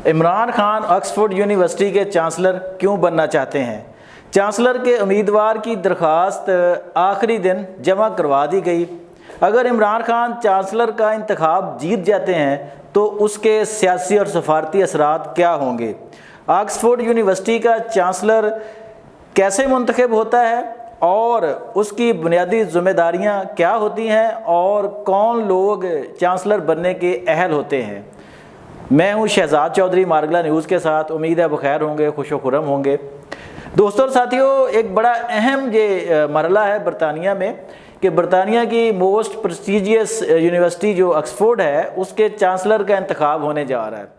Imran Khan Oxford university کے chancellor کیوں بننا چاہتے ہیں؟ چانسلر کے امیدوار کی درخواست آخری دن جمع کروا دی گئی۔ اگر عمران خان چانسلر کا انتخاب جیت جاتے ہیں تو اس کے سیاسی اور سفارتی اثرات کیا ہوں گے؟ آکسفورڈ یونیورسٹی کا چانسلر کیسے منتخب ہوتا ہے اور اس کی بنیادی ذمہ داریاں کیا ہوتی ہیں اور کون لوگ چانسلر بننے کے اہل ہوتے ہیں؟ میں ہوں شہزاد چودھری مارگلا نیوز کے ساتھ، امید ہے بخیر ہوں گے، خوش و خرم ہوں گے۔ دوستوں اور ساتھیوں، ایک بڑا اہم یہ مرحلہ ہے برطانیہ میں کہ برطانیہ کی موسٹ پریسٹیجیس یونیورسٹی جو آکسفورڈ ہے اس کے چانسلر کا انتخاب ہونے جا رہا ہے۔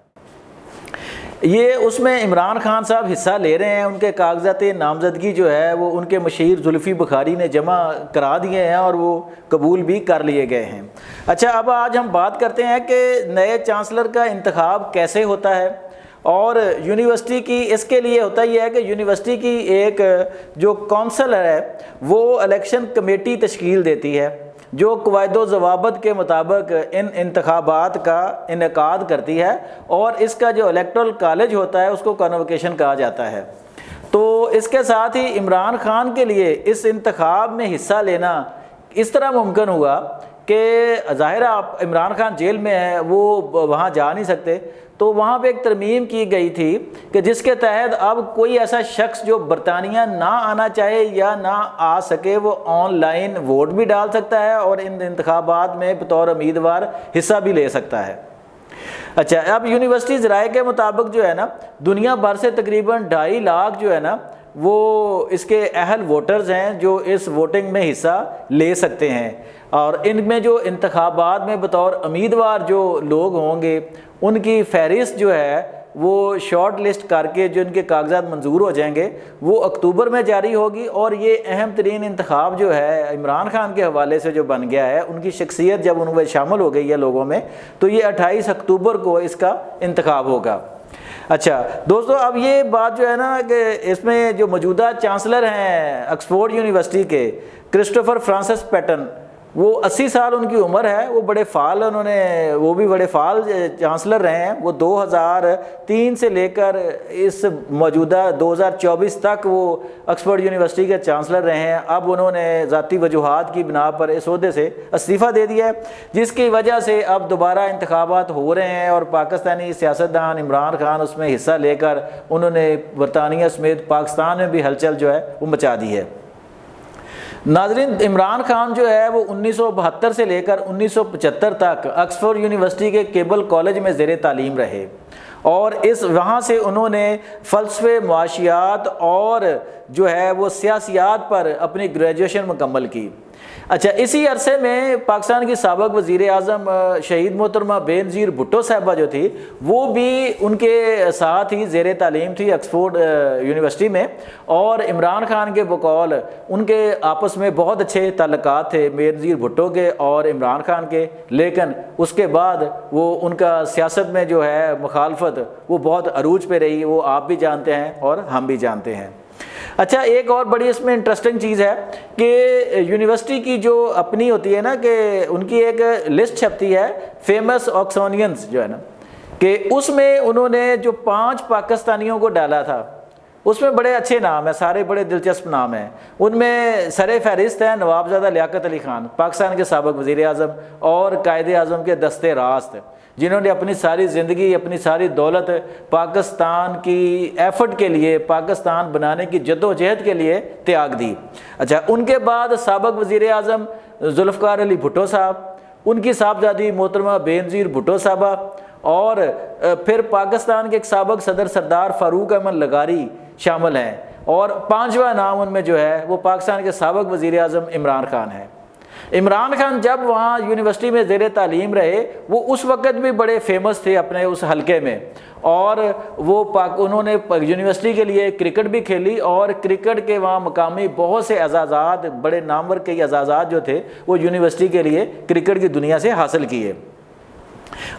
یہ اس میں عمران خان صاحب حصہ لے رہے ہیں۔ ان کے کاغذات نامزدگی جو ہے وہ ان کے مشیر زلفی بخاری نے جمع کرا دیے ہیں اور وہ قبول بھی کر لیے گئے ہیں۔ اچھا، اب آج ہم بات کرتے ہیں کہ نئے چانسلر کا انتخاب کیسے ہوتا ہے، اور یونیورسٹی کی اس کے لیے ہوتا یہ ہے کہ یونیورسٹی کی ایک جو کونسل ہے وہ الیکشن کمیٹی تشکیل دیتی ہے جو قواعد و ضوابط کے مطابق ان انتخابات کا انعقاد کرتی ہے، اور اس کا جو الیکٹرل کالج ہوتا ہے اس کو کانووکیشن کہا جاتا ہے۔ تو اس کے ساتھ ہی عمران خان کے لیے اس انتخاب میں حصہ لینا اس طرح ممکن ہوا کہ ظاہر آپ عمران خان جیل میں ہیں، وہ وہاں جا نہیں سکتے، تو وہاں پہ ایک ترمیم کی گئی تھی کہ جس کے تحت اب کوئی ایسا شخص جو برطانیہ نہ آنا چاہے یا نہ آ سکے وہ آن لائن ووٹ بھی ڈال سکتا ہے اور ان انتخابات میں بطور امیدوار حصہ بھی لے سکتا ہے۔ اچھا، اب یونیورسٹی ذرائع کے مطابق جو ہے نا دنیا بھر سے تقریباً 2.5 لاکھ جو ہے نا وہ اس کے اہل ووٹرز ہیں جو اس ووٹنگ میں حصہ لے سکتے ہیں، اور ان میں جو انتخابات میں بطور امیدوار جو لوگ ہوں گے ان کی فہرست جو ہے وہ شارٹ لسٹ کر کے جو ان کے کاغذات منظور ہو جائیں گے وہ اکتوبر میں جاری ہوگی، اور یہ اہم ترین انتخاب جو ہے عمران خان کے حوالے سے جو بن گیا ہے، ان کی شخصیت جب ان میں شامل ہو گئی ہے لوگوں میں، تو یہ 28 اکتوبر کو اس کا انتخاب ہوگا۔ اچھا دوستو، اب یہ بات جو ہے نا کہ اس میں جو موجودہ چانسلر ہیں آکسفورڈ یونیورسٹی کے کرسٹوفر فرانسس پیٹن، وہ 80 سال ان کی عمر ہے، وہ بڑے فعال، وہ بھی بڑے فعال چانسلر رہے ہیں۔ وہ 2003 سے لے کر اس موجودہ 2024 تک وہ آکسفورڈ یونیورسٹی کے چانسلر رہے ہیں۔ اب انہوں نے ذاتی وجوہات کی بنا پر اس عہدے سے استعفیٰ دے دیا ہے، جس کی وجہ سے اب دوبارہ انتخابات ہو رہے ہیں، اور پاکستانی سیاستدان عمران خان اس میں حصہ لے کر انہوں نے برطانیہ سمیت پاکستان میں بھی ہلچل جو ہے وہ مچا دی ہے۔ ناظرین، عمران خان جو ہے وہ 1972 سے لے کر 1975 تک آکسفورڈ یونیورسٹی کے کیبل کالج میں زیر تعلیم رہے، اور وہاں سے انہوں نے فلسفے، معاشیات اور جو ہے وہ سیاسیات پر اپنی گریجویشن مکمل کی۔ اچھا، اسی عرصے میں پاکستان کی سابق وزیر اعظم شہید محترمہ بے نظیر بھٹو صاحبہ جو تھی وہ بھی ان کے ساتھ ہی زیر تعلیم تھی آکسفورڈ یونیورسٹی میں، اور عمران خان کے بقول ان کے آپس میں بہت اچھے تعلقات تھے بے نظیر بھٹو کے اور عمران خان کے، لیکن اس کے بعد وہ ان کا سیاست میں جو ہے مخالفت وہ بہت عروج پہ رہی، وہ آپ بھی جانتے ہیں اور ہم بھی جانتے ہیں۔ اچھا، ایک اور بڑی اس میں انٹرسٹنگ چیز ہے کہ یونیورسٹی کی جو اپنی ہوتی ہے نا کہ ان کی ایک لسٹ چھپتی ہے فیمس آکسونینز جو ہے نا، کہ اس میں انہوں نے جو 5 پاکستانیوں کو ڈالا تھا، اس میں بڑے اچھے نام ہیں، سارے بڑے دلچسپ نام ہیں۔ ان میں سر فہرست ہیں نوابزادہ لیاقت علی خان، پاکستان کے سابق وزیر اعظم اور قائد اعظم کے دستے راست، جنہوں نے اپنی ساری زندگی، اپنی ساری دولت پاکستان کی ایفرٹ کے لیے، پاکستان بنانے کی جد و جہد کے لیے تیاگ دی۔ اچھا، ان کے بعد سابق وزیر اعظم ذوالفقار علی بھٹو صاحب، ان کی صاحبزادی محترمہ بے نظیر بھٹو صاحبہ، اور پھر پاکستان کے ایک سابق صدر سردار فاروق احمد لغاری شامل ہیں، اور 5واں نام ان میں جو ہے وہ پاکستان کے سابق وزیر اعظم عمران خان ہے۔ عمران خان جب وہاں یونیورسٹی میں زیر تعلیم رہے وہ اس وقت بھی بڑے فیمس تھے اپنے اس حلقے میں، اور وہ انہوں نے یونیورسٹی کے لیے کرکٹ بھی کھیلی، اور کرکٹ کے وہاں مقامی بہت سے اعزازات، بڑے نامور کئی اعزازات جو تھے وہ یونیورسٹی کے لیے کرکٹ کی دنیا سے حاصل کیے۔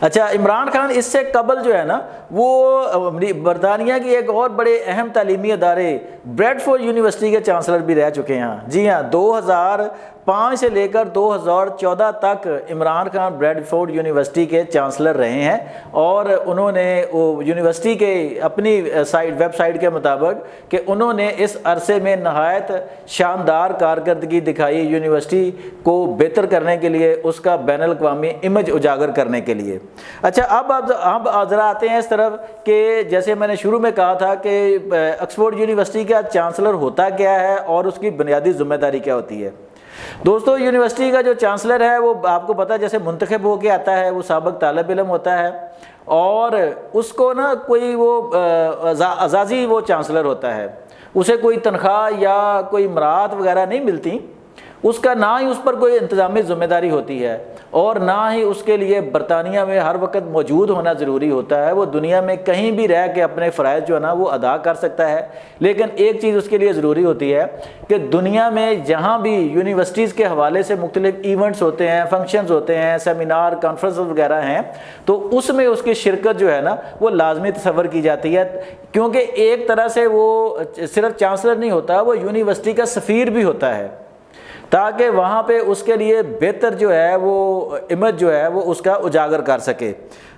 اچھا، عمران خان اس سے قبل جو ہے نا وہ برطانیہ کی ایک اور بڑے اہم تعلیمی ادارے بریڈ فورڈ یونیورسٹی کے چانسلر بھی رہ چکے ہیں۔ جی ہاں، 2005 2005 سے لے کر 2014 تک عمران خان بریڈفورڈ یونیورسٹی کے چانسلر رہے ہیں، اور انہوں نے یونیورسٹی کے اپنی ویب سائٹ کے مطابق کہ انہوں نے اس عرصے میں نہایت شاندار کارکردگی دکھائی یونیورسٹی کو بہتر کرنے کے لیے، اس کا بین الاقوامی امیج اجاگر کرنے کے لیے۔ اچھا، اب ذرا آتے ہیں اس طرف کہ جیسے میں نے شروع میں کہا تھا کہ آکسفورڈ یونیورسٹی کا چانسلر ہوتا کیا ہے اور اس کی بنیادی ذمہ داری کیا ہوتی ہے۔ دوستو، یونیورسٹی کا جو چانسلر ہے وہ آپ کو پتہ جیسے منتخب ہو کے آتا ہے، وہ سابق طالب علم ہوتا ہے، اور اس کو نا کوئی وہ اعزازی وہ چانسلر ہوتا ہے، اسے کوئی تنخواہ یا کوئی مراعات وغیرہ نہیں ملتی، اس کا نہ ہی اس پر کوئی انتظامی ذمہ داری ہوتی ہے، اور نہ ہی اس کے لیے برطانیہ میں ہر وقت موجود ہونا ضروری ہوتا ہے۔ وہ دنیا میں کہیں بھی رہ کے اپنے فرائض جو ہے نا وہ ادا کر سکتا ہے، لیکن ایک چیز اس کے لیے ضروری ہوتی ہے کہ دنیا میں جہاں بھی یونیورسٹیز کے حوالے سے مختلف ایونٹس ہوتے ہیں، فنکشنز ہوتے ہیں، سیمینار، کانفرنس وغیرہ ہیں، تو اس میں اس کی شرکت جو ہے نا وہ لازمی تصور کی جاتی ہے، کیونکہ ایک طرح سے وہ صرف چانسلر نہیں ہوتا، وہ یونیورسٹی کا سفیر بھی ہوتا ہے، تاکہ وہاں پہ اس کے لیے بہتر جو ہے وہ امیج جو ہے وہ اس کا اجاگر کر سکے۔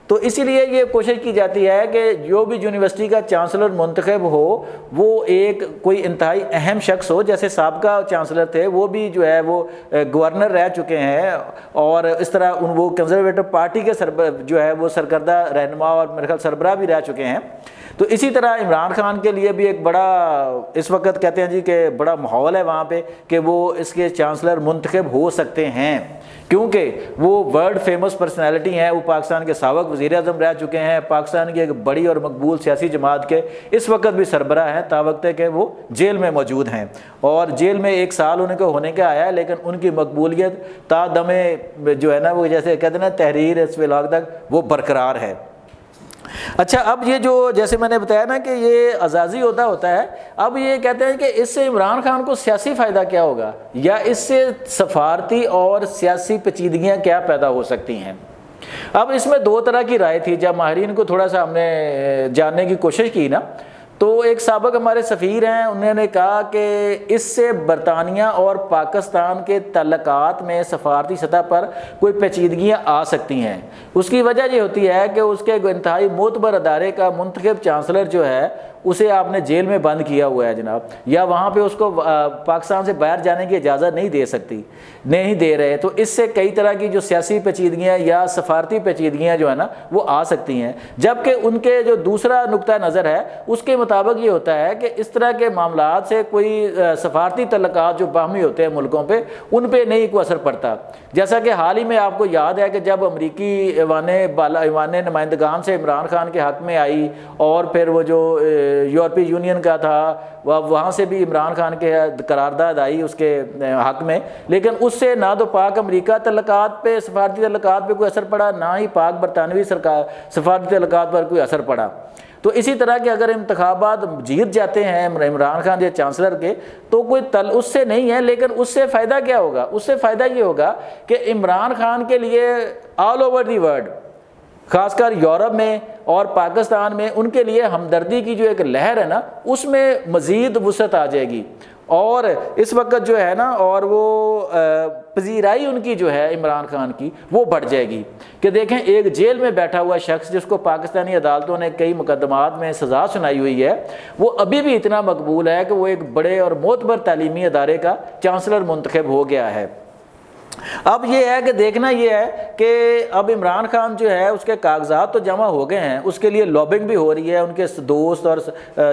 تو اسی لیے یہ کوشش کی جاتی ہے کہ جو بھی یونیورسٹی کا چانسلر منتخب ہو وہ ایک کوئی انتہائی اہم شخص ہو، جیسے سابقہ چانسلر تھے وہ بھی جو ہے وہ گورنر رہ چکے ہیں، اور اس طرح وہ کنزرویٹو پارٹی کے جو ہے وہ سرکردہ رہنما اور میرے خیال سربراہ بھی رہ چکے ہیں۔ تو اسی طرح عمران خان کے لیے بھی ایک بڑا اس وقت کہتے ہیں جی کہ بڑا ماحول ہے وہاں پہ کہ وہ اس کے چانسلر منتخب ہو سکتے ہیں، کیونکہ وہ ورلڈ فیمس پرسنالٹی ہیں، وہ پاکستان کے سابق وزیر اعظم رہ چکے ہیں، پاکستان کی ایک بڑی اور مقبول سیاسی جماعت کے اس وقت بھی سربراہ ہیں، تاوقت کہ وہ جیل میں موجود ہیں، اور جیل میں 1 سال ان کو ہونے کا آیا ہے، لیکن ان کی مقبولیت تا دم جو ہے نا وہ جیسے کہتے ہیں نا تحریر اس وقت تک وہ برقرار ہے۔ اچھا، اب یہ جو جیسے میں نے بتایا نا کہ یہ اعزازی عہدہ ہوتا ہے، اب یہ کہتے ہیں کہ اس سے عمران خان کو سیاسی فائدہ کیا ہوگا، یا اس سے سفارتی اور سیاسی پیچیدگیاں کیا پیدا ہو سکتی ہیں۔ اب اس میں 2 طرح کی رائے تھی، جب ماہرین کو تھوڑا سا ہم نے جاننے کی کوشش کی نا، تو ایک سابق ہمارے سفیر ہیں، انہوں نے کہا کہ اس سے برطانیہ اور پاکستان کے تعلقات میں سفارتی سطح پر کوئی پیچیدگیاں آ سکتی ہیں۔ اس کی وجہ یہ ہوتی ہے کہ اس کے انتہائی معتبر ادارے کا منتخب چانسلر جو ہے اسے آپ نے جیل میں بند کیا ہوا ہے جناب، یا وہاں پہ اس کو پاکستان سے باہر جانے کی اجازت نہیں دے رہے، تو اس سے کئی طرح کی جو سیاسی پیچیدگیاں یا سفارتی پیچیدگیاں جو ہے نا وہ آ سکتی ہیں۔ جبکہ ان کے جو دوسرا نقطہ نظر ہے اس کے مطابق یہ ہوتا ہے کہ اس طرح کے معاملات سے کوئی سفارتی تعلقات جو باہمی ہوتے ہیں ملکوں پہ، ان پہ نہیں کوئی اثر پڑتا۔ جیسا کہ حال ہی میں آپ کو یاد ہے کہ جب امریکی ایوان نمائندگان سے عمران خان کے حق میں آئی، اور پھر وہ جو یورپی یونین کا تھا وہاں سے بھی عمران خان کے قرارداد آئی اس کے حق میں، لیکن اس سے نہ تو پاک امریکہ تعلقات پہ سفارتی تعلقات پہ کوئی اثر پڑا، نہ ہی پاک برطانوی سفارتی تعلقات پر کوئی اثر پڑا۔ تو اسی طرح کے اگر انتخابات جیت جاتے ہیں عمران خان کے چانسلر کے، تو کوئی اس سے نہیں ہے، لیکن اس سے فائدہ کیا ہوگا؟ اس سے فائدہ یہ ہوگا کہ عمران خان کے لیے آل اوور دی ورلڈ، خاص کر یورپ میں اور پاکستان میں، ان کے لیے ہمدردی کی جو ایک لہر ہے نا اس میں مزید وسعت آ جائے گی، اور اس وقت جو ہے نا اور وہ پذیرائی ان کی جو ہے عمران خان کی وہ بڑھ جائے گی کہ دیکھیں ایک جیل میں بیٹھا ہوا شخص جس کو پاکستانی عدالتوں نے کئی مقدمات میں سزا سنائی ہوئی ہے، وہ ابھی بھی اتنا مقبول ہے کہ وہ ایک بڑے اور معتبر تعلیمی ادارے کا چانسلر منتخب ہو گیا ہے۔ اب یہ ہے کہ دیکھنا یہ ہے کہ اب عمران خان جو ہے اس کے کاغذات تو جمع ہو گئے ہیں، اس کے لیے لابنگ بھی ہو رہی ہے، ان کے دوست اور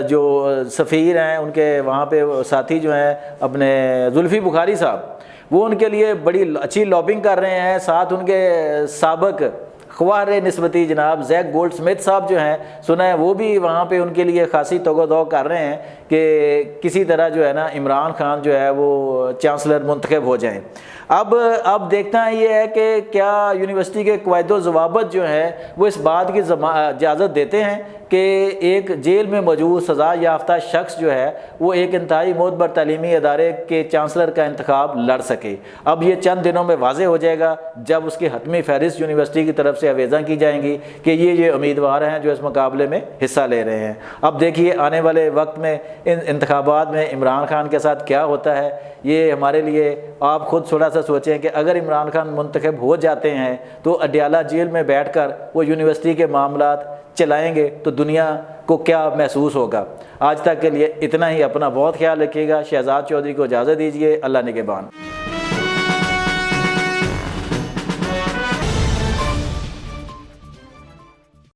جو سفیر ہیں ان کے وہاں پہ ساتھی جو ہیں اپنے زلفی بخاری صاحب، وہ ان کے لیے بڑی اچھی لابنگ کر رہے ہیں، ساتھ ان کے سابق خواہر نسبتی جناب زیک گولڈ سمتھ صاحب جو ہیں سنا ہے وہ بھی وہاں پہ ان کے لیے خاصی توغ و دو کر رہے ہیں کہ کسی طرح جو ہے نا عمران خان جو ہے وہ چانسلر منتخب ہو جائیں۔ اب دیکھنا یہ ہے کہ کیا یونیورسٹی کے قواعد و ضوابط جو ہیں وہ اس بات کی اجازت دیتے ہیں کہ ایک جیل میں موجود سزا یافتہ شخص جو ہے وہ ایک انتہائی معتبر تعلیمی ادارے کے چانسلر کا انتخاب لڑ سکے۔ اب یہ چند دنوں میں واضح ہو جائے گا جب اس کی حتمی فہرست یونیورسٹی کی طرف سے آویزاں کی جائیں گی کہ یہ امیدوار ہیں جو اس مقابلے میں حصہ لے رہے ہیں۔ اب دیکھیے آنے والے وقت میں ان انتخابات میں عمران خان کے ساتھ کیا ہوتا ہے۔ یہ ہمارے لیے آپ خود تھوڑا سا سوچیں کہ اگر عمران خان منتخب ہو جاتے ہیں تو اڈیالہ جیل میں بیٹھ کر وہ یونیورسٹی کے معاملات چلائیں گے تو دنیا کو کیا محسوس ہوگا۔ آج تک کے لیے اتنا ہی، اپنا بہت خیال رکھیے گا۔ شہزاد چودھری کو اجازت دیجیے، اللہ نگہبان۔